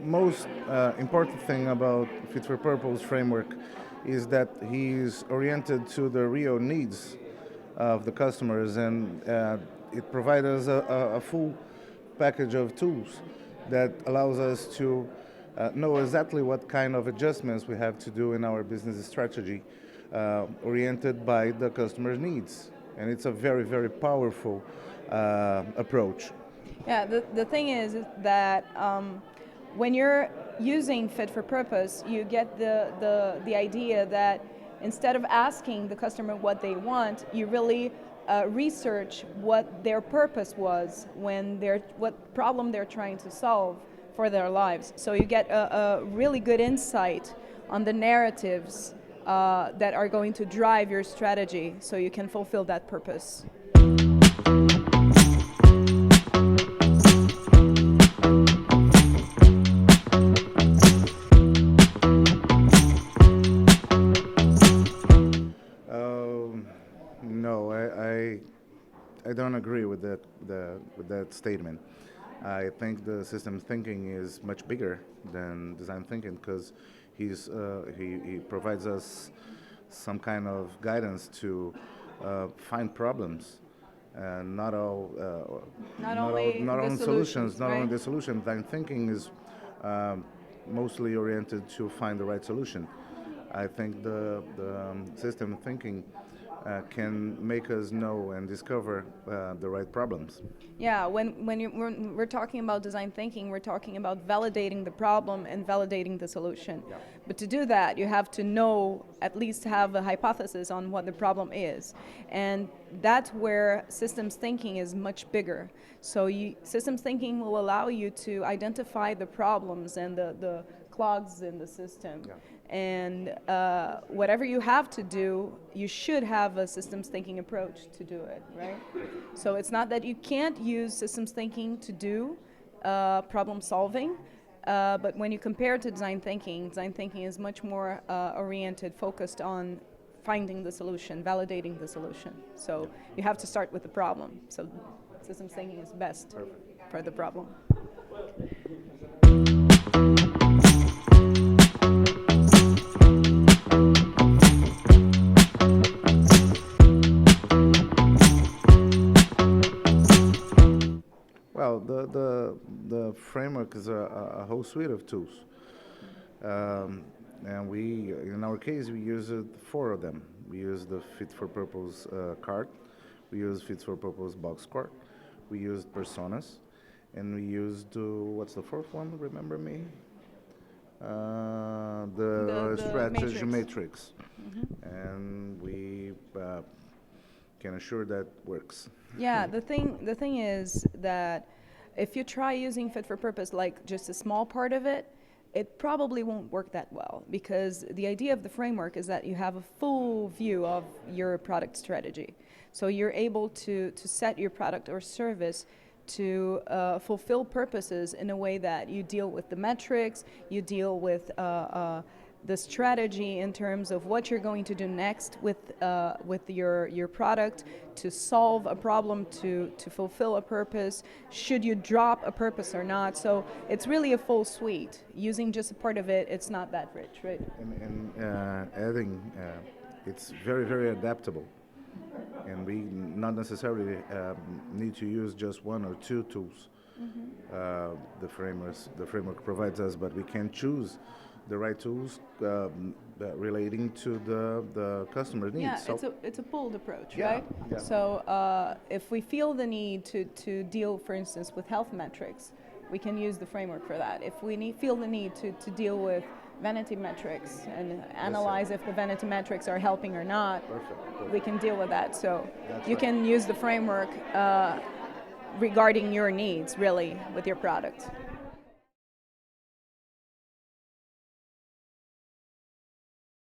most important thing about Fit for Purpose framework is that he's oriented to the real needs of the customers, and it provides us a full package of tools that allows us to know exactly what kind of adjustments we have to do in our business strategy, oriented by the customer's needs. And it's a very, very powerful approach. Yeah, the thing is that when you're using Fit for Purpose, you get the idea that instead of asking the customer what they want, you really research what their purpose was what problem they're trying to solve for their lives. So you get a really good insight on the narratives that are going to drive your strategy so you can fulfill that purpose. No, I don't agree with that statement. I think the systems thinking is much bigger than design thinking because he provides us some kind of guidance to find problems. Not all, not The only solutions, solutions, not only right? the solution. Design thinking is mostly oriented to find the right solution. I think the system thinking can make us know and discover the right problems. Yeah, when we're talking about design thinking, we're talking about validating the problem and validating the solution. Yeah. But to do that, you have to know, at least have a hypothesis on what the problem is. And that's where systems thinking is much bigger. So systems thinking will allow you to identify the problems and the clogs in the system. Yeah. And whatever you have to do, you should have a systems thinking approach to do it, right? So it's not that you can't use systems thinking to do problem solving, but when you compare it to design thinking is much more oriented, focused on finding the solution, validating the solution. So you have to start with the problem. So systems thinking is best for the problem. Well, the framework is a whole suite of tools, and in our case, we use four of them. We use the Fit for Purpose card, we use Fit for Purpose box score, we used personas, and we used what's the fourth one? Remember me? The The strategy matrix. matrix, and we can assure that works. Yeah, the thing is that if you try using Fit for Purpose like just a small part of it, it probably won't work that well because the idea of the framework is that you have a full view of your product strategy. So you're able to set your product or service to fulfill purposes in a way that you deal with the metrics, you deal with the strategy in terms of what you're going to do next with your product to solve a problem, to fulfill a purpose, should you drop a purpose or not. So it's really a full suite. Using just a part of it, it's not that rich, right? And adding, it's very, very adaptable. And we not necessarily need to use just one or two tools. The framework provides us, but we can choose the right tools relating to the customer needs. Yeah, So it's a pooled approach, Yeah, right? yeah. So if we feel the need to deal, for instance, with health metrics, we can use the framework for that. If we feel the need to deal with vanity metrics and analyze if the vanity metrics are helping or not, Perfect. we can deal with that. So That's you right. can use the framework regarding your needs, really, with your product.